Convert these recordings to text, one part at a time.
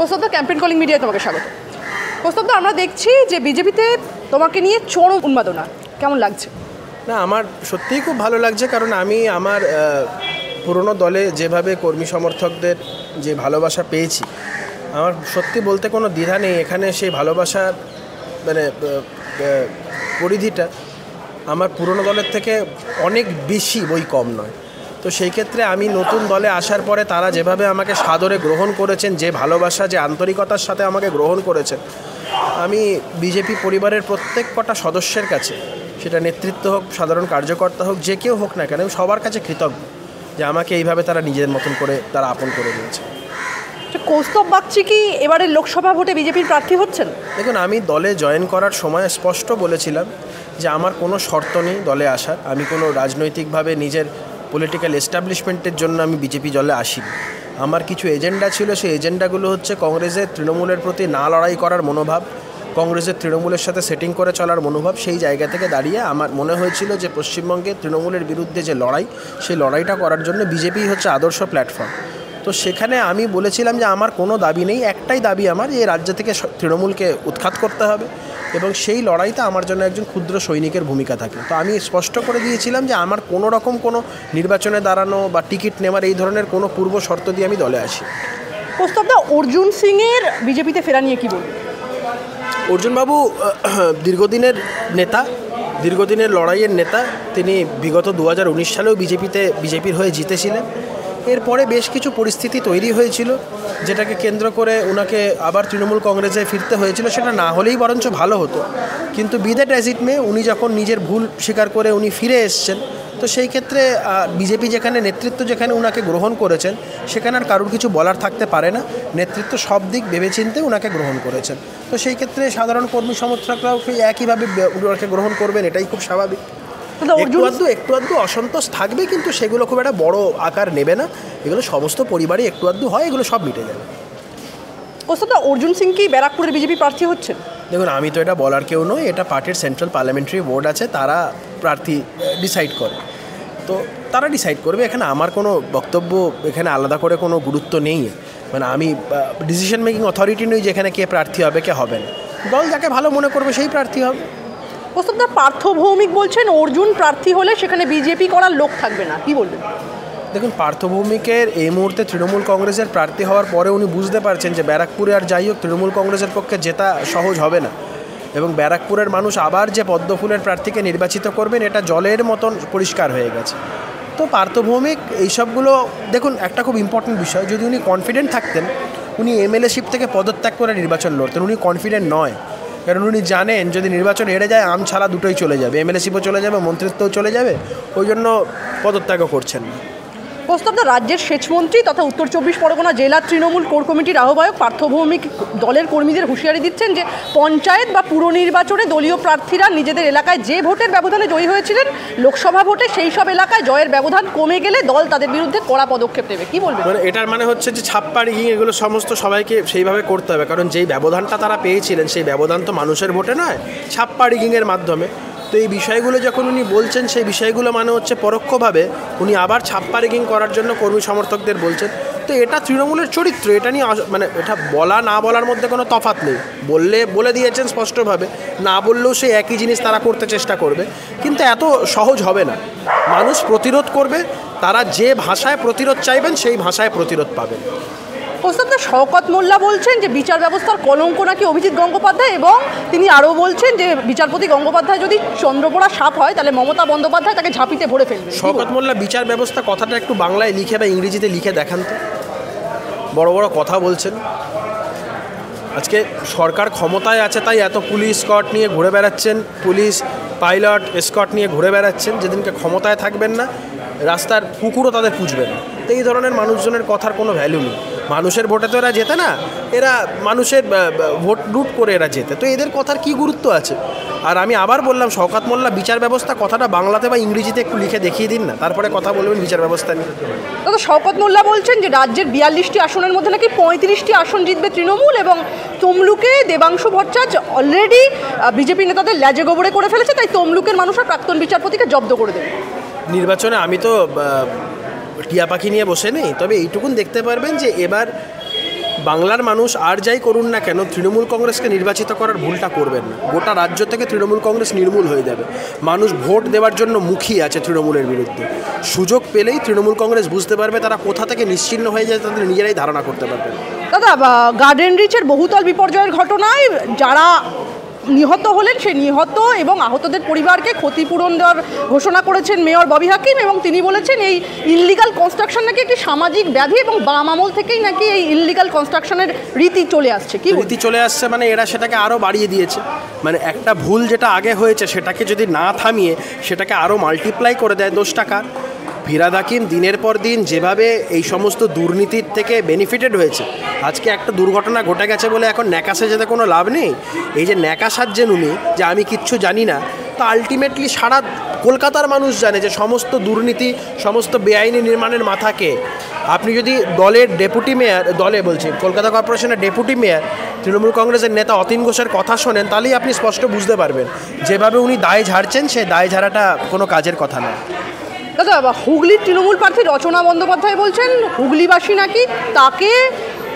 কৌস্তবদা, campaign calling মিডিয়ায় তোমাকে স্বাগত। কৌস্তবদা, আমরা দেখছি যে বিজেপিতে তোমাকে নিয়ে চরম উন্মাদনা, কেমন লাগছে? না, আমার সত্যিই খুব ভালো লাগছে, কারণ আমি আমার পুরনো দলে যেভাবে কর্মী সমর্থকদের যে ভালোবাসা পেয়েছি, আমার সত্যি বলতে কোনো দ্বিধা নেই। এখানে সেই ভালোবাসার মানে পরিধিটা আমার পুরনো দলের থেকে অনেক বেশি, বই কম নয়। তো সেই ক্ষেত্রে আমি নতুন দলে আসার পরে তারা যেভাবে আমাকে সাদরে গ্রহণ করেছেন, যে ভালোবাসা, যে আন্তরিকতার সাথে আমাকে গ্রহণ করেছেন, আমি বিজেপি পরিবারের প্রত্যেক কটা সদস্যের কাছে, সেটা নেতৃত্ব হোক, সাধারণ কার্যকর্তা হোক, যে কেউ হোক না কেন, আমি সবার কাছে কৃতজ্ঞ যে আমাকে এইভাবে তারা নিজের মতন করে তারা আপন করে নিয়েছে। কৌস্তব বাগচি কি এবারের লোকসভা ভোটে বিজেপির প্রার্থী হচ্ছেন? দেখুন, আমি দলে জয়েন করার সময় স্পষ্ট বলেছিলাম যে আমার কোনো শর্ত নেই দলে আসার। আমি কোনো রাজনৈতিকভাবে নিজের পলিটিক্যাল এস্টাবলিশমেন্টের জন্য আমি বিজেপি দলে আসিনি। আমার কিছু এজেন্ডা ছিল, সেই এজেন্ডাগুলো হচ্ছে কংগ্রেসের তৃণমূলের প্রতি না লড়াই করার মনোভাব, কংগ্রেসের তৃণমূলের সাথে সেটিং করে চলার মনোভাব। সেই জায়গা থেকে দাঁড়িয়ে আমার মনে হয়েছিল যে পশ্চিমবঙ্গে তৃণমূলের বিরুদ্ধে যে লড়াই, সেই লড়াইটা করার জন্য বিজেপি হচ্ছে আদর্শ প্ল্যাটফর্ম। তো সেখানে আমি বলেছিলাম যে আমার কোনো দাবি নেই, একটাই দাবি আমার, যে রাজ্য থেকে তৃণমূলকে উৎখাত করতে হবে, এবং সেই লড়াইতে আমার জন্য একজন ক্ষুদ্র সৈনিকের ভূমিকা থাকে। তো আমি স্পষ্ট করে দিয়েছিলাম যে আমার কোনো রকম কোনো নির্বাচনে দাঁড়ানো বা টিকিট নেওয়ার এই ধরনের কোনো পূর্ব শর্ত দিয়ে আমি দলে আসি। কৌস্তবদা, অর্জুন সিংয়ের বিজেপিতে ফেরা নিয়ে কী বলবেন? অর্জুনবাবু দীর্ঘদিনের নেতা, দীর্ঘদিনের লড়াইয়ের নেতা। তিনি বিগত 2019 সালেও বিজেপির হয়ে জিতেছিলেন। এরপরে বেশ কিছু পরিস্থিতি তৈরি হয়েছিল, যেটাকে কেন্দ্র করে ওনাকে আবার তৃণমূল কংগ্রেসে ফিরতে হয়েছিল। সেটা না হলেই বরঞ্চ ভালো হতো, কিন্তু বি দ্যাট অ্যাজ ইট মে, উনি যখন নিজের ভুল স্বীকার করে উনি ফিরে এসছেন, তো সেই ক্ষেত্রে বিজেপি যেখানে নেতৃত্ব যেখানে ওনাকে গ্রহণ করেছেন, সেখানে আর কারোর কিছু বলার থাকতে পারে না। নেতৃত্ব সব দিক ভেবেচিন্তে ওনাকে গ্রহণ করেছেন। তো সেই ক্ষেত্রে সাধারণ কর্মী সমর্থকরাও একইভাবে ওনাকে গ্রহণ করবেন, এটাই খুব স্বাভাবিক। একটু আধটু অসন্তোষ থাকবে, কিন্তু সেগুলো খুব একটা বড় আকার নেবে না। এগুলো সমস্ত পরিবারই একটু আধটু হয়, এগুলো সব মিটে যাবে। কৌস্তবদা, অর্জুন সিং কি ব্যারাকপুরের বিজেপি প্রার্থী হচ্ছেন? দেখুন, আমি তো এটা বলার কেউ নই, এটা পার্টির সেন্ট্রাল পার্লামেন্টারি বোর্ড আছে, তারা প্রার্থী ডিসাইড করে। তো তারা ডিসাইড করবে, এখানে আমার কোনো বক্তব্য, এখানে আলাদা করে কোনো গুরুত্ব নেই। মানে আমি ডিসিশন মেকিং অথরিটি নই যে এখানে কে প্রার্থী হবে কে হবে না। দল যাকে ভালো মনে করবে সেই প্রার্থী হবে। কৌস্তবদা, পার্থ ভৌমিক বলছেন অর্জুন প্রার্থী হলে সেখানে বিজেপি করার লোক থাকবে না, কি বলবেন? দেখুন, পার্থ ভৌমিকের এই মুহূর্তে তৃণমূল কংগ্রেসের প্রার্থী হওয়ার পরে উনি বুঝতে পারছেন যে ব্যারাকপুরে আর যাই হোক তৃণমূল কংগ্রেসের পক্ষে জেতা সহজ হবে না, এবং ব্যারাকপুরের মানুষ আবার যে পদ্মফুলের প্রার্থীকে নির্বাচিত করবেন, এটা জলের মতন পরিষ্কার হয়ে গেছে। তো পার্থ ভৌমিক এইসবগুলো, দেখুন একটা খুব ইম্পর্টেন্ট বিষয়, যদি উনি কনফিডেন্ট থাকতেন উনি এমএলএশিপ থেকে পদত্যাগ করে নির্বাচন লড়তেন। উনি কনফিডেন্ট নয়, কারণ উনি জানেন যদি নির্বাচন হেরে যায় আম ছাড়া দুটোই চলে যাবে, এমএলএশিপও চলে যাবে, মন্ত্রিত্বও চলে যাবে, ওই জন্য পদত্যাগও করছেন না। কৌস্তবদা, রাজ্যের সেচমন্ত্রী তথা উত্তর 24 পরগনা জেলা তৃণমূল কোর কমিটির আহ্বায়ক পার্থ ভৌমিক দলের কর্মীদের হুঁশিয়ারি দিচ্ছেন যে পঞ্চায়েত বা পুর নির্বাচনে দলীয় প্রার্থীরা নিজেদের এলাকায় যে ভোটের ব্যবধানে জয়ী হয়েছিলেন, লোকসভা ভোটে সেই সব এলাকায় জয়ের ব্যবধান কমে গেলে দল তাদের বিরুদ্ধে কড়া পদক্ষেপ নেবে, কি বলবেন? মানে এটার মানে হচ্ছে যে ছাপ্পা রিগিং এগুলো সমস্ত সবাইকে সেইভাবে করতে হবে, কারণ যেই ব্যবধানটা তারা পেয়েছিলেন সেই ব্যবধান তো মানুষের ভোটে নয়, ছাপ্পা রিগিংয়ের মাধ্যমে। তো এই বিষয়গুলো যখন উনি বলছেন, সেই বিষয়গুলো মানে হচ্ছে পরোক্ষভাবে উনি আবার ছাপ্পা রিগিং করার জন্য কর্মী সমর্থকদের বলছেন। তো এটা তৃণমূলের চরিত্র, এটা নিয়ে মানে এটা বলা না বলার মধ্যে কোনো তফাৎ নেই। বলে দিয়েছেন স্পষ্টভাবে, না বললেও সেই একই জিনিস তারা করতে চেষ্টা করবে, কিন্তু এত সহজ হবে না। মানুষ প্রতিরোধ করবে, তারা যে ভাষায় প্রতিরোধ চাইবেন সেই ভাষায় প্রতিরোধ পাবেন। কৌস্তবদা, শওকত মোল্লা বলছেন যে বিচার ব্যবস্থার কলঙ্ক নাকি অভিজিৎ গঙ্গোপাধ্যায়, এবং তিনি আরও বলছেন যে বিচারপতি গঙ্গোপাধ্যায় যদি চন্দ্রপোড়া সাপ হয় তাহলে মমতা বন্দ্যোপাধ্যায় তাকে ঝাঁপিতে ভরে ফেলবে। শওকত মোল্লা বিচার ব্যবস্থা কথাটা একটু বাংলায় লিখে বা ইংরেজিতে লিখে দেখান তো। বড় বড় কথা বলছেন। আজকে সরকার ক্ষমতায় আছে তাই এত পুলিশ স্কট নিয়ে ঘুরে বেড়াচ্ছেন, পুলিশ পাইলট স্কট নিয়ে ঘুরে বেড়াচ্ছেন। যেদিনকে ক্ষমতায় থাকবেন না, রাস্তার কুকুরও তাদের পুষবেন না। তো এই ধরনের মানুষজনের কথার কোনো ভ্যালু নেই। মানুষের ভোটে তো এরা জেতে না, এরা মানুষের ভোট লুট করে এরা জেতে। তো এদের কথার কি গুরুত্ব আছে? আর আমি আবার বললাম, শওকত মোল্লা বিচার ব্যবস্থা কথাটা বাংলাতে বা ইংরেজিতে একটু লিখে দেখিয়ে দিন না, তারপরে কথা বলবেন বিচার ব্যবস্থা নিয়ে। তো শওকত মোল্লা বলছেন যে রাজ্যের 42টি আসনের মধ্যে নাকি 35টি আসন জিতবে তৃণমূল, এবং তমলুকে দেবাংশু ভট্টাচার্য অলরেডি বিজেপি নেতাদের ল্যাজে গোবরে করে ফেলেছে, তাই তমলুকের মানুষরা প্রাক্তন বিচারপতিকে জব্দ করে দেবে। নির্বাচনে আমি তো টিয়া পাখি নিয়ে বসে নেই, তবে এইটুকুন দেখতে পারবেন যে এবার বাংলার মানুষ আর যাই করুন না কেন তৃণমূল কংগ্রেসকে নির্বাচিত করার ভুলটা করবেন না। গোটা রাজ্য থেকে তৃণমূল কংগ্রেস নির্মূল হয়ে যাবে। মানুষ ভোট দেওয়ার জন্য মুখিয়ে আছে তৃণমূলের বিরুদ্ধে। সুযোগ পেলেই তৃণমূল কংগ্রেস বুঝতে পারবে তারা কোথা থেকে নিশ্চিহ্ন হয়ে যায়, তাদের নিজেরাই ধারণা করতে পারবে। দাদা, গার্ডেন রিচের বহুতল বিপর্যয়ের ঘটনায় যারা নিহত হলেন সেই নিহত এবং আহতদের পরিবারকে ক্ষতিপূরণ দেওয়ার ঘোষণা করেছেন মেয়র ববি হাকিম, এবং তিনি বলেছেন এই ইললিগাল কনস্ট্রাকশন নাকি একটি সামাজিক ব্যাধি এবং বাম আমল থেকেই নাকি এই ইললিগাল কনস্ট্রাকশনের রীতি চলে আসছে। কি রীতি চলে আসছে মানে এরা সেটাকে আরও বাড়িয়ে দিয়েছে। মানে একটা ভুল যেটা আগে হয়েছে সেটাকে যদি না থামিয়ে সেটাকে আরও মাল্টিপ্লাই করে দেয় দোষটা কার? ফিরহাদ হাকিম দিনের পর দিন যেভাবে এই সমস্ত দুর্নীতির থেকে বেনিফিটেড হয়েছে, আজকে একটা দুর্ঘটনা ঘটে গেছে বলে এখন ন্যাকাশে যেতে কোনো লাভ নেই। এই যে ন্যাকা সাজছেন উনি যে আমি কিচ্ছু জানি না, তো আলটিমেটলি সারা কলকাতার মানুষ জানে যে সমস্ত দুর্নীতি, সমস্ত বেআইনি নির্মাণের মাথাকে আপনি যদি দলের ডেপুটি মেয়র, কলকাতা কর্পোরেশনের ডেপুটি মেয়র তৃণমূল কংগ্রেসের নেতা অতীন ঘোষের কথা শোনেন, তাহলেই আপনি স্পষ্ট বুঝতে পারবেন যেভাবে উনি দায় ঝাড়ছেন সেই দায় ঝাড়াটা কোনো কাজের কথা নয়। দাদা, হুগলির তৃণমূল প্রার্থী রচনা বন্দ্যোপাধ্যায় বলছেন হুগলিবাসী নাকি তাকে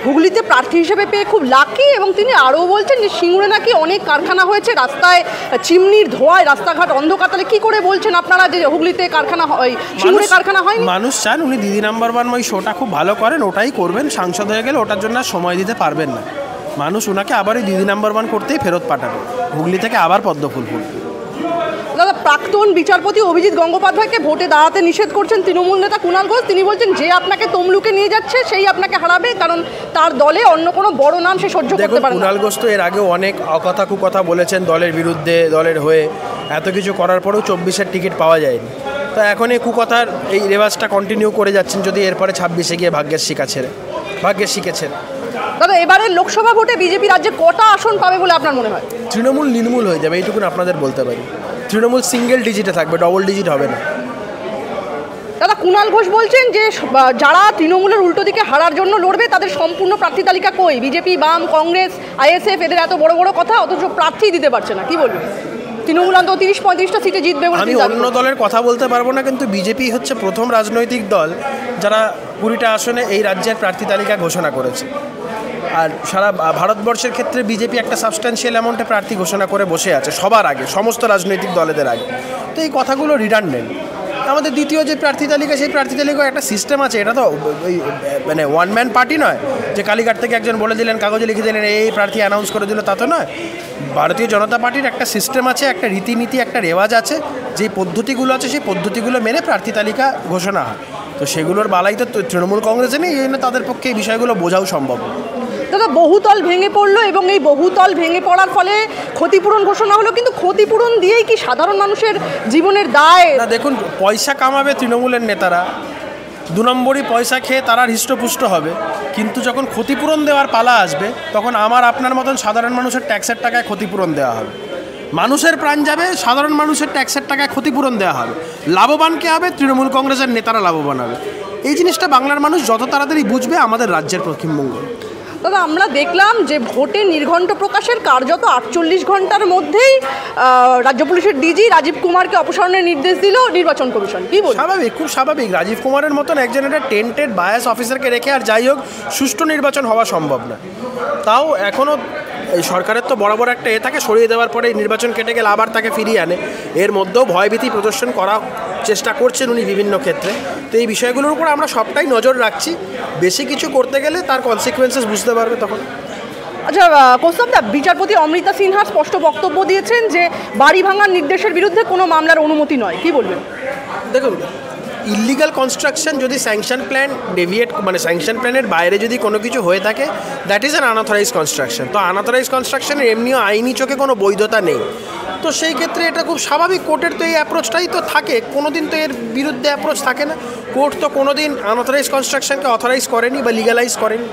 হুগলিতে প্রার্থী হিসেবে পেয়ে খুব লাকি, এবং তিনি আরও বলছেন যে সিঙ্গুরে নাকি অনেক কারখানা হয়েছে, রাস্তায় চিমনির ধোঁয়ায় রাস্তাঘাট অন্ধকার। তাহলে কী করে বলছেন আপনারা যে হুগলিতে কারখানা হয়, সিঙ্গুরে কারখানা হয়? মানুষ চান উনি দিদি নাম্বার ওয়ান ওই শোটা খুব ভালো করেন, ওটাই করবেন। সাংসদ হয়ে গেলে ওটার জন্য সময় দিতে পারবেন না। মানুষ ওনাকে আবার ওই দিদি নাম্বার ওয়ান করতেই ফেরত পাঠাবে, হুগলি থেকে আবার পদ্ম ফুল ফুলবে। দাদা, প্রাক্তন বিচারপতি অভিজিৎ গঙ্গোপাধ্যায়কে ভোটে দাঁড়াতে নিষেধ করছেন তৃণমূল নেতা কুণাল ঘোষ। তিনি বলছেন যে আপনাকে তমলুকে নিয়ে যাচ্ছে সেই আপনাকে হারাবে, কারণ তার দলে অন্য কোনো বড় নাম সে সহ্য করতে পারে না। কুণাল ঘোষ তো এর আগেও অনেক অকথা কুকথা বলেছেন দলের বিরুদ্ধে, দলের হয়ে। এত কিছু করার পরেও 24-এর টিকিট পাওয়া যায়নি। তো এখন এই কুকথার এই রেওয়াজটা কন্টিনিউ করে যাচ্ছেন, যদি এরপরে 26-এ গিয়ে ভাগ্যের শিখেছেন। দাদা, এবারের লোকসভা ভোটে বিজেপি রাজ্যে কটা আসন পাবে বলে আপনার মনে হয়? তৃণমূল নির্মূল হয়ে যাবে, এইটুকুন আপনাদের বলতে পারি। তৃণমূল সিঙ্গেল ডিজিটে থাকবে, ডবল ডিজিট হবে না। দাদা, কুণাল ঘোষ বলছেন যে যারা তৃণমূলের উল্টো দিকে হারার জন্য লড়বে তাদের সম্পূর্ণ প্রার্থী তালিকা কই? বিজেপি, বাম, কংগ্রেস, আইএসএফ এদের এত বড় বড় কথা, অথচ প্রার্থী দিতে পারছে না। কি বলবেন? তৃণমূল অন্তত 30-35টা সিটে জিতবে বলে আমি অন্য দলের কথা বলতে পারবো না, কিন্তু বিজেপি হচ্ছে প্রথম রাজনৈতিক দল যারা 20টা আসনে এই রাজ্যের প্রার্থী তালিকা ঘোষণা করেছে। আর সারা ভারতবর্ষের ক্ষেত্রে বিজেপি একটা সাবস্ট্যান্সিয়াল অ্যামাউন্টে প্রার্থী ঘোষণা করে বসে আছে সবার আগে, সমস্ত রাজনৈতিক দলেদের আগে। তো এই কথাগুলো রিডান্ডেন্ট। আমাদের দ্বিতীয় যে প্রার্থী তালিকা, সেই প্রার্থী তালিকায় একটা সিস্টেম আছে। এটা তো ওই মানে ওয়ান ম্যান পার্টি নয় যে কালীঘাট থেকে একজন বলে দিলেন, কাগজে লিখে দিলেন, এই প্রার্থী অ্যানাউন্স করে দিল, তা তো নয়। ভারতীয় জনতা পার্টির একটা সিস্টেম আছে, একটা রীতিনীতি, একটা রেওয়াজ আছে। যেই পদ্ধতিগুলো আছে সেই পদ্ধতিগুলো মেনে প্রার্থী তালিকা ঘোষণা হয়। তো সেগুলোর বালাই তো তৃণমূল কংগ্রেসে নেই, এই জন্য তাদের পক্ষে এই বিষয়গুলো বোঝাও সম্ভব। দাদা, বহুতল ভেঙে পড়লো এবং এই বহুতল ভেঙে পড়ার ফলে ক্ষতিপূরণ ঘোষণা হলো, কিন্তু ক্ষতিপূরণ দিয়েই কি সাধারণ মানুষের জীবনের দায়? না, দেখুন, পয়সা কামাবে তৃণমূলের নেতারা, 2 নম্বরই পয়সা খেয়ে তারা হৃষ্টপুষ্ট হবে। কিন্তু যখন ক্ষতিপূরণ দেওয়ার পালা আসবে তখন আমার আপনার মতন সাধারণ মানুষের ট্যাক্সের টাকায় ক্ষতিপূরণ দেওয়া হবে। মানুষের প্রাণ যাবে, সাধারণ মানুষের ট্যাক্সের টাকায় ক্ষতিপূরণ দেওয়া হবে। লাভবান কে হবে? তৃণমূল কংগ্রেসের নেতারা লাভবান হবে। এই জিনিসটা বাংলার মানুষ যত তাড়াতাড়ি বুঝবে, আমাদের রাজ্যের পশ্চিমবঙ্গ। দাদা, আমরা দেখলাম যে ভোটের নির্ঘণ্ট প্রকাশের কার্যত 48 ঘন্টার মধ্যেই রাজ্য পুলিশের ডিজি রাজীব কুমারকে অপসারণের নির্দেশ দিল নির্বাচন কমিশন। কি বল? স্বাভাবিক, খুব স্বাভাবিক। রাজীব কুমারের মতন একজন একটা টেন্টেড বায়াস অফিসারকে রেখে আর যাই হোক সুষ্ঠু নির্বাচন হওয়া সম্ভব না। তাও এখনও এই সরকারের তো বড় বড় একটা থাকে, সরিয়ে দেওয়ার পরে নির্বাচন কেটে গেলে আবার তাকে ফিরিয়ে আনে। এর মধ্যেও ভয়ভীতি প্রদর্শন করার চেষ্টা করছেন উনি বিভিন্ন ক্ষেত্রে। তো এই বিষয়গুলোর উপর আমরা সবটাই নজর রাখছি। বেশি কিছু করতে গেলে তার কনসিকুয়েন্সেস বুঝতে পারবে তখন। আচ্ছা কৌস্তবদা, বিচারপতি অমৃতা সিনহা স্পষ্ট বক্তব্য দিয়েছেন যে বাড়ি ভাঙার নির্দেশের বিরুদ্ধে কোনো মামলার অনুমতি নয়। কি বলবেন? দেখুন, ইললিগাল কনস্ট্রাকশন যদি স্যাংশন প্ল্যান ডেভিয়েট, মানে স্যাংশন প্ল্যানের বাইরে যদি কোনো কিছু হয়ে থাকে, that is an unauthorised construction. তো আনঅথরাইজ কনস্ট্রাকশনের এমনিও আইনি চোখে কোনো বৈধতা নেই। তো সেই ক্ষেত্রে এটা খুব স্বাভাবিক, কোর্টের তো এই অ্যাপ্রোচটাই তো থাকে। কোনো দিন তো এর বিরুদ্ধে অ্যাপ্রোচ থাকে না। কোর্ট তো কোনো দিন আনঅথরাইজ কনস্ট্রাকশনকে অথরাইজ করেনি বা লিগালাইজ করেনি।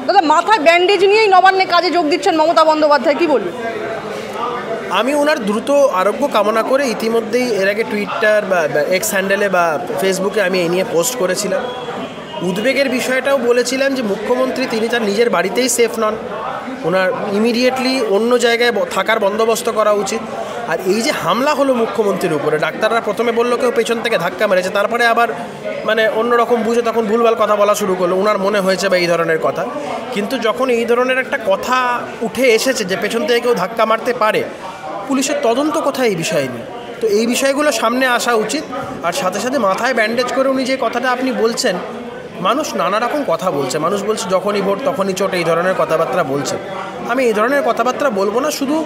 দাদা, মাথায় ব্যান্ডেজ নিয়েই নবান্নে কাজে যোগ দিচ্ছেন মমতা বন্দ্যোপাধ্যায়। কি বলবেন? আমি ওনার দ্রুত আরোগ্য কামনা করে ইতিমধ্যেই এর আগে টুইটার বা এক্স হ্যান্ডেলে বা ফেসবুকে আমি এই নিয়ে পোস্ট করেছিলাম। উদ্বেগের বিষয়টাও বলেছিলাম যে মুখ্যমন্ত্রী তিনি তার নিজের বাড়িতেই সেফ নন, ওনার ইমিডিয়েটলি অন্য জায়গায় থাকার বন্দোবস্ত করা উচিত। আর এই যে হামলা হলো মুখ্যমন্ত্রীর উপরে, ডাক্তাররা প্রথমে বললো কেউ পেছন থেকে ধাক্কা মেরেছে, তারপরে আবার মানে অন্যরকম বুঝে তখন ভুলভাল কথা বলা শুরু করলো, ওনার মনে হয়েছে বা এই ধরনের কথা। কিন্তু যখন এই ধরনের একটা কথা উঠে এসেছে যে পেছন থেকে কেউ ধাক্কা মারতে পারে, পুলিশের তদন্ত কোথায় এই বিষয় নিয়ে? তো এই বিষয়গুলো সামনে আসা উচিত। আর সাথে সাথে মাথায় ব্যান্ডেজ করে উনি যে কথাটা আপনি বলছেন, মানুষ নানা রকম কথা বলছে, মানুষ বলছে যখনই ভোট তখনই চোট, এই ধরনের কথাবার্তা বলছে। আমি এই ধরনের কথাবার্তা বলবো না, শুধু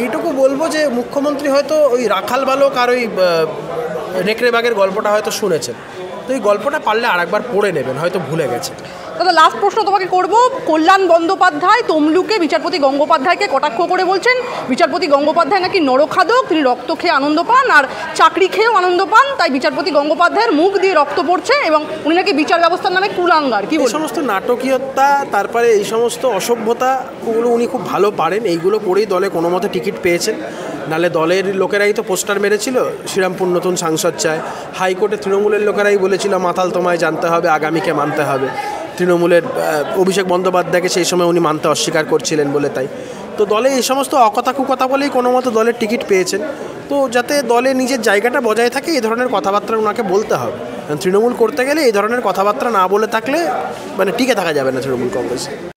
এইটুকু বলবো যে মুখ্যমন্ত্রী হয়তো ওই রাখাল বালক আর ওই নেকড়ে বাঘের গল্পটা হয়তো শুনেছেন, তো এই গল্পটা পারলে আরেকবার পড়ে নেবেন, হয়তো ভুলে গেছে। দাদা লাস্ট প্রশ্ন তোমাকে করব, কল্যাণ বন্দ্যোপাধ্যায় তমলুকে বিচারপতি গঙ্গোপাধ্যায়কে কটাক্ষ করে বলছেন বিচারপতি গঙ্গোপাধ্যায় নাকি নরখাদক, তিনি রক্ত খেয়ে আনন্দ পান আর চাকরি খেয়েও আনন্দ পান, তাই বিচারপতি গঙ্গোপাধ্যায়ের মুখ দিয়ে রক্ত পড়ছে এবং উনি নাকি বিচার ব্যবস্থার নামে কুলাঙ্গার। কি এই সমস্ত নাটকীয়তা, তারপরে এই সমস্ত অসভ্যতা, ওগুলো উনি খুব ভালো পারেন। এইগুলো করেই দলে কোনো মতে টিকিট পেয়েছেন, নাহলে দলের লোকেরাই তো পোস্টার মেরেছিল শ্রীরামপুর নতুন সাংসদ চায়, হাইকোর্টে তৃণমূলের লোকেরাই বলেছিল মাতাল তোমায় জানতে হবে, আগামীকে মানতে হবে। তৃণমূলের অভিষেক বন্দ্যোপাধ্যায়কে সেই সময় উনি মানতে অস্বীকার করছিলেন বলে, তাই তো দলে এই সমস্ত অকথা কুকথা বলেই কোনো মতো দলের টিকিট পেয়েছেন। তো যাতে দলে নিজের জায়গাটা বজায় থাকে, এই ধরনের কথাবার্তা ওনাকে বলতে হবে। তৃণমূল করতে গেলে এই ধরনের কথাবার্তা না বলে থাকলে মানে টিকে থাকা যাবে না তৃণমূল কংগ্রেসে।